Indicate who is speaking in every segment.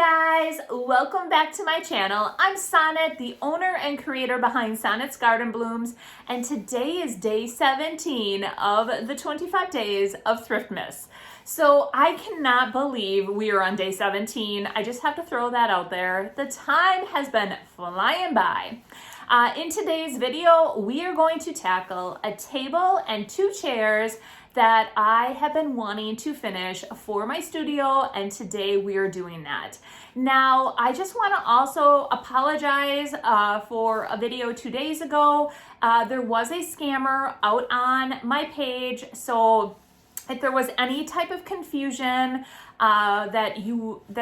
Speaker 1: guys, welcome back to my channel. I'm Sonnet, the owner and creator behind Sonnet's Garden Blooms, and today is day 17 of the 25 days of Thriftmas. So I cannot believe we are on day 17. I just have to throw that out there. The time has been flying by. In today's video, we are going to tackle a table and 2 chairs that I have been wanting to finish for my studio, and today we are doing that. Now, I just want to also apologize for a video 2 days ago. There was a scammer out on my page, so if there was any type of confusion that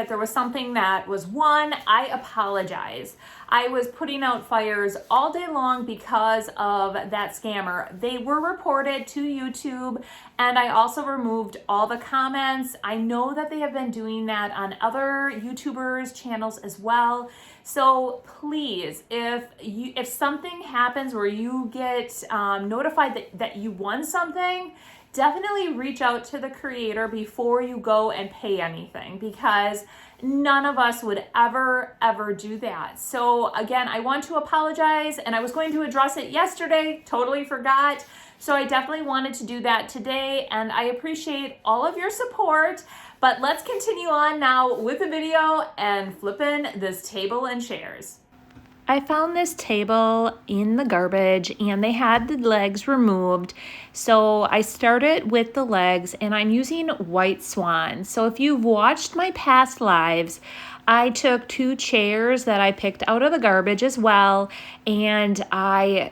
Speaker 1: there was something that was won, I apologize. I was putting out fires all day long because of that scammer. They were reported to YouTube, and I also removed all the comments. I know that they have been doing that on other YouTubers' channels as well. So please, if something happens where you get notified that you won something, definitely reach out to the creator before you go and pay anything, because none of us would ever do that. So again, I want to apologize, and I was going to address it yesterday, totally forgot. So I definitely wanted to do that today, and I appreciate all of your support. But let's continue on now with the video and flipping this table and chairs. I found this table in the garbage and they had the legs removed. So I started with the legs, and I'm using White Swan. So if you've watched my past lives, I took 2 chairs that I picked out of the garbage as well, and I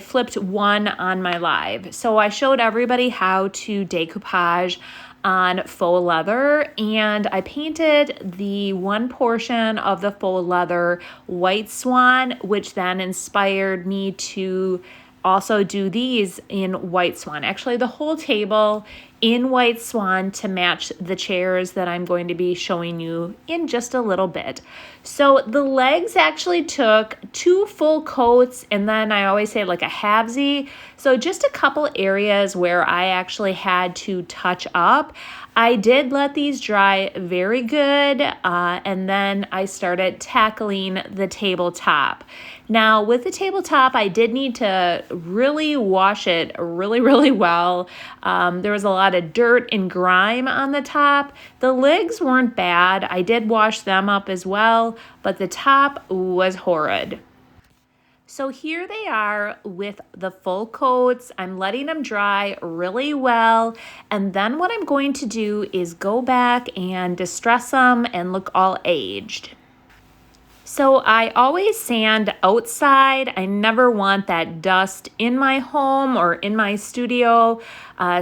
Speaker 1: flipped one on my live. So I showed everybody how to decoupage on faux leather, and I painted the one portion of the faux leather White Swan, which then inspired me to also do these in White Swan. Actually, the whole table in White Swan to match the chairs that I'm going to be showing you in just a little bit. So the legs actually took 2 full coats, and then I always say like a halvesy. So just a couple areas where I actually had to touch up. I did let these dry very good, and then I started tackling the tabletop. Now with the tabletop, I did need to really wash it really well. There was a lot of dirt and grime on the top. The legs weren't bad. I did wash them up as well, but the top was horrid. So here they are with the full coats. I'm letting them dry really well. And then what I'm going to do is go back and distress them and look all aged. So I always sand outside. I never want that dust in my home or in my studio.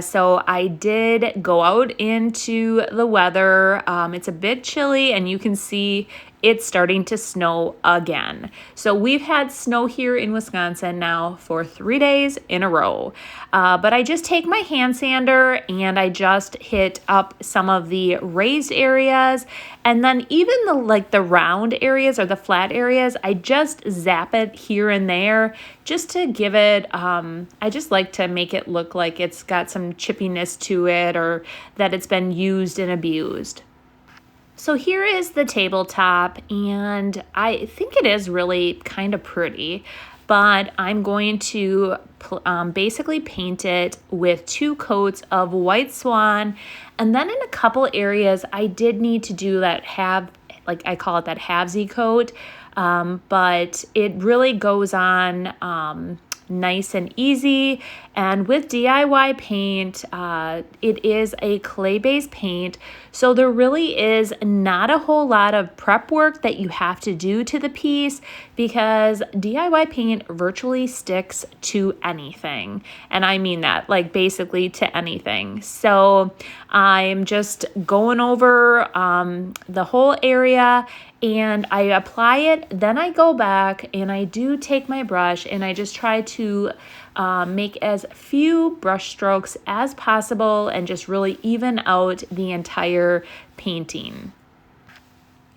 Speaker 1: So I did go out into the weather. It's a bit chilly, and you can see it's starting to snow again. So we've had snow here in Wisconsin now for 3 days in a row. But I just take my hand sander and I just hit up some of the raised areas, and then even the round areas or the flat areas, I just zap it here and there just to give it, I just like to make it look like it's got some chippiness to it, or that it's been used and abused. So here is the tabletop, and I think it is really kind of pretty, but I'm going to basically paint it with 2 coats of White Swan, and then in a couple areas I did need to do that I call it that halvesy coat, but it really goes on nice and easy. And with DIY paint, it is a clay-based paint, so there really is not a whole lot of prep work that you have to do to the piece, because DIY paint virtually sticks to anything. And I mean that, like basically to anything. So I'm just going over the whole area, and I apply it, then I go back and I do take my brush and I just try to make as few brush strokes as possible and just really even out the entire painting.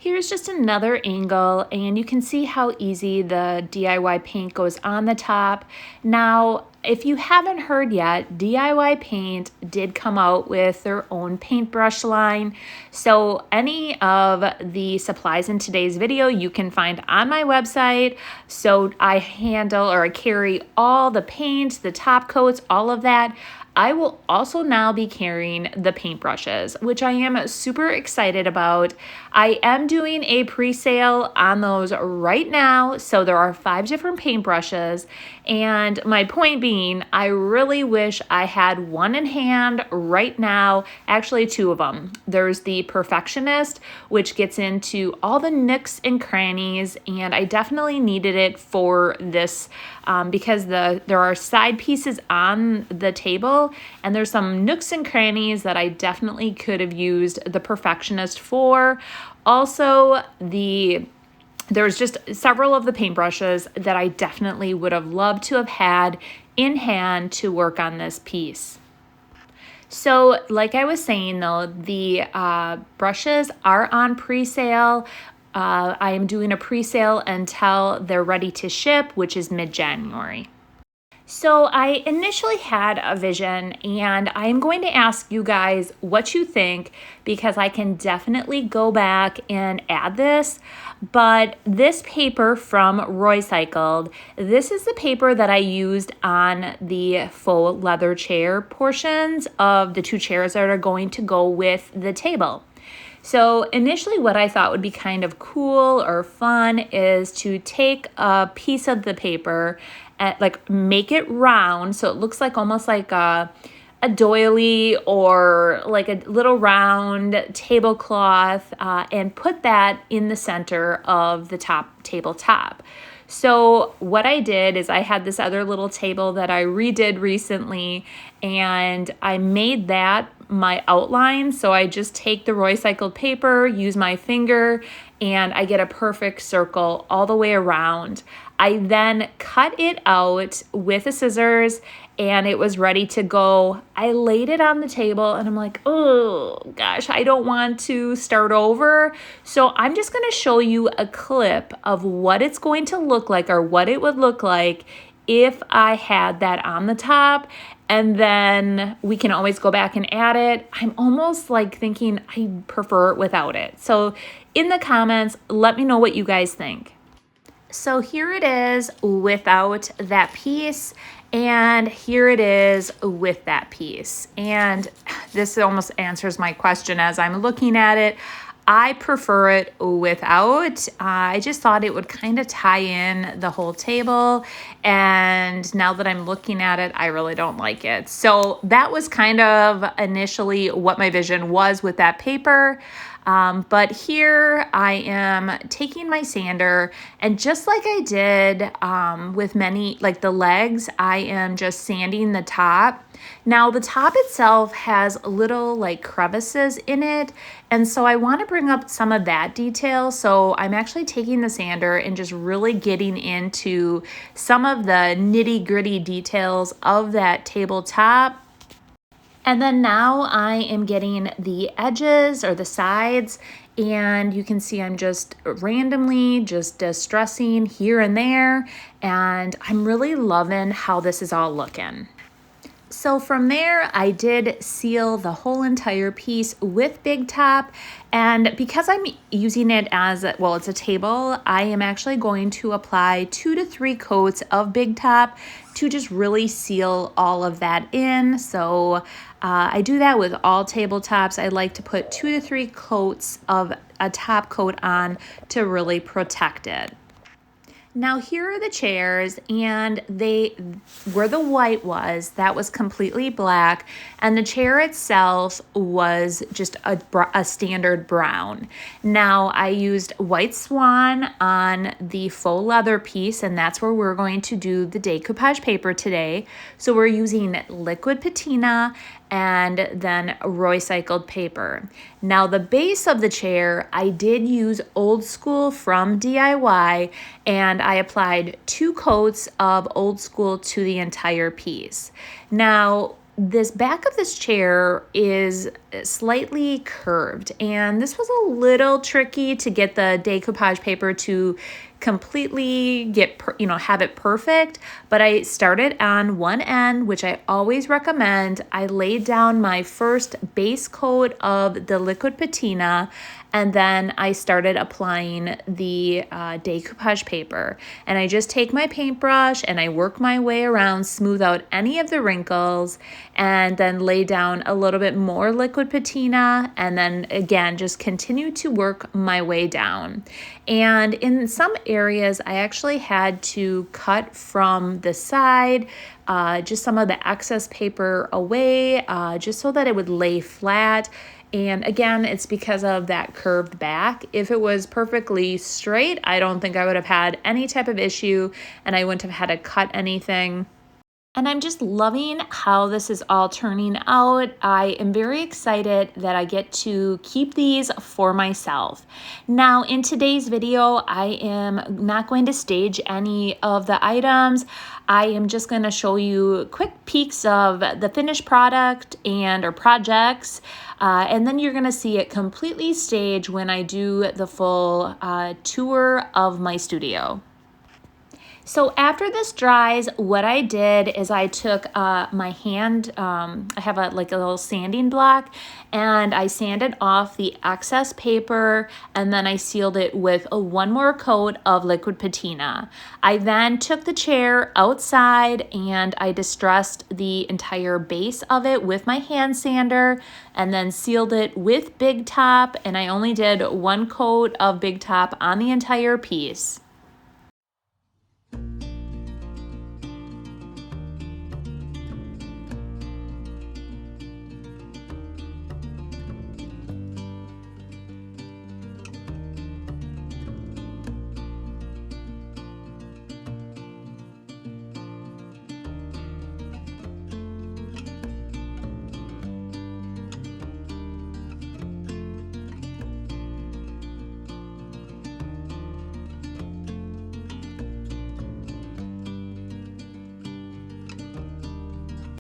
Speaker 1: Here's just another angle, and you can see how easy the DIY paint goes on the top. Now, if you haven't heard yet, DIY Paint did come out with their own paintbrush line. So any of the supplies in today's video you can find on my website. So I handle or I carry all the paint, the top coats, all of that. I will also now be carrying the paintbrushes, which I am super excited about. I am doing a pre-sale on those right now. So there are 5 different paintbrushes. And my point being, I really wish I had one in hand right now, actually 2 of them. There's the Perfectionist, which gets into all the nooks and crannies, and I definitely needed it for this because there are side pieces on the table, and there's some nooks and crannies that I definitely could have used the Perfectionist for. Also, there's just several of the paintbrushes that I definitely would have loved to have had in hand to work on this piece. So like I was saying though, the brushes are on pre-sale. I am doing a pre-sale until they're ready to ship, which is mid-January. So I initially had a vision, and I'm going to ask you guys what you think, because I can definitely go back and add this. But this paper from Roycycled, this is the paper that I used on the faux leather chair portions of the 2 chairs that are going to go with the table. So initially what I thought would be kind of cool or fun is to take a piece of the paper and like make it round so it looks like almost like a doily or like a little round tablecloth, and put that in the center of the tabletop. So what I did is I had this other little table that I redid recently, and I made that my outline. So I just take the Roycycled paper, use my finger, and I get a perfect circle all the way around. I then cut it out with a scissors, and it was ready to go. I laid it on the table, and I'm like, oh gosh, I don't want to start over. So I'm just gonna show you a clip of what it's going to look like, or what it would look like if I had that on the top, and then we can always go back and add it. I'm almost like thinking I prefer it without it. So in the comments, let me know what you guys think. So here it is without that piece, and here it is with that piece. And this almost answers my question as I'm looking at it. I prefer it without. I just thought it would kind of tie in the whole table, and now that I'm looking at it, I really don't like it. So that was kind of initially what my vision was with that paper. But here I am taking my sander, and just like I did with many, like the legs, I am just sanding the top. Now the top itself has little like crevices in it, and so I want to bring up some of that detail. So I'm actually taking the sander and just really getting into some of the nitty-gritty details of that tabletop. And then now I am getting the edges or the sides, and you can see I'm just randomly just distressing here and there, and I'm really loving how this is all looking. So from there, I did seal the whole entire piece with Big Top, and because I'm using it as, well, it's a table, I am actually going to apply 2 to 3 coats of Big Top to just really seal all of that in. So I do that with all tabletops. I like to put 2 to 3 coats of a top coat on to really protect it. Now here are the chairs, and where the white was, that was completely black, and the chair itself was just a standard brown. Now I used White Swan on the faux leather piece, and that's where we're going to do the decoupage paper today. So we're using liquid patina and then Roycycled paper. Now the base of the chair, I did use Old School from DIY, and I applied 2 coats of Old School to the entire piece. Now this back of this chair is slightly curved, and this was a little tricky to get the decoupage paper to completely have it perfect, but I started on one end, which I always recommend. I laid down my first base coat of the liquid patina, and then I started applying the decoupage paper. And I just take my paintbrush and I work my way around, smooth out any of the wrinkles, and then lay down a little bit more liquid patina, and then again just continue to work my way down. And in some areas I actually had to cut from the side just some of the excess paper away, just so that it would lay flat. And again, it's because of that curved back. If it was perfectly straight, I don't think I would have had any type of issue, and I wouldn't have had to cut anything. And I'm just loving how this is all turning out. I am very excited that I get to keep these for myself. Now, in today's video, I am not going to stage any of the items. I am just going to show you quick peeks of the finished product or projects, and then you're going to see it completely staged when I do the full tour of my studio. So after this dries, what I did is I took my hand, I have a little sanding block, and I sanded off the excess paper, and then I sealed it with one more coat of liquid patina. I then took the chair outside and I distressed the entire base of it with my hand sander, and then sealed it with Big Top, and I only did one coat of Big Top on the entire piece.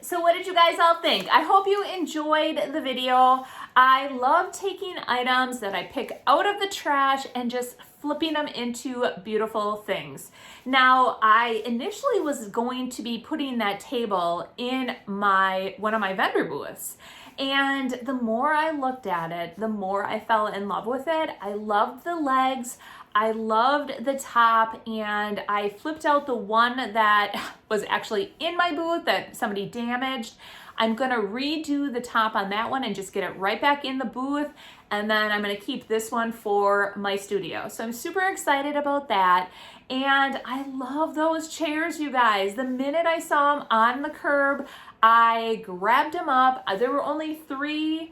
Speaker 1: So what did you guys all think? I hope you enjoyed the video. I love taking items that I pick out of the trash and just flipping them into beautiful things. Now, I initially was going to be putting that table in one of my vendor booths. And the more I looked at it, the more I fell in love with it. I loved the legs. I loved the top, and I flipped out the one that was actually in my booth that somebody damaged. I'm gonna redo the top on that one and just get it right back in the booth, and then I'm gonna keep this one for my studio. So I'm super excited about that. And I love those chairs, you guys. The minute I saw them on the curb, I grabbed them up. There were only 3.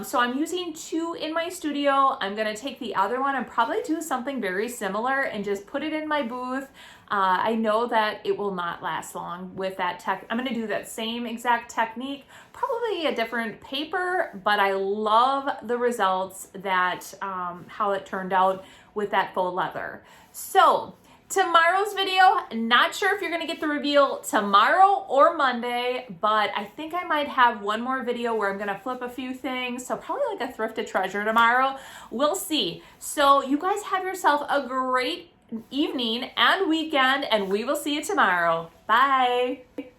Speaker 1: So I'm using 2 in my studio. I'm gonna take the other one and probably do something very similar and just put it in my booth. I know that it will not last long with that tech. I'm gonna do that same exact technique, probably a different paper, but I love the results that, how it turned out with that faux leather. So tomorrow's video, not sure if you're gonna get the reveal tomorrow or Monday, but I think I might have one more video where I'm gonna flip a few things. So probably like a thrifted treasure tomorrow. We'll see. So you guys have yourself a great evening and weekend, and we will see you tomorrow. Bye.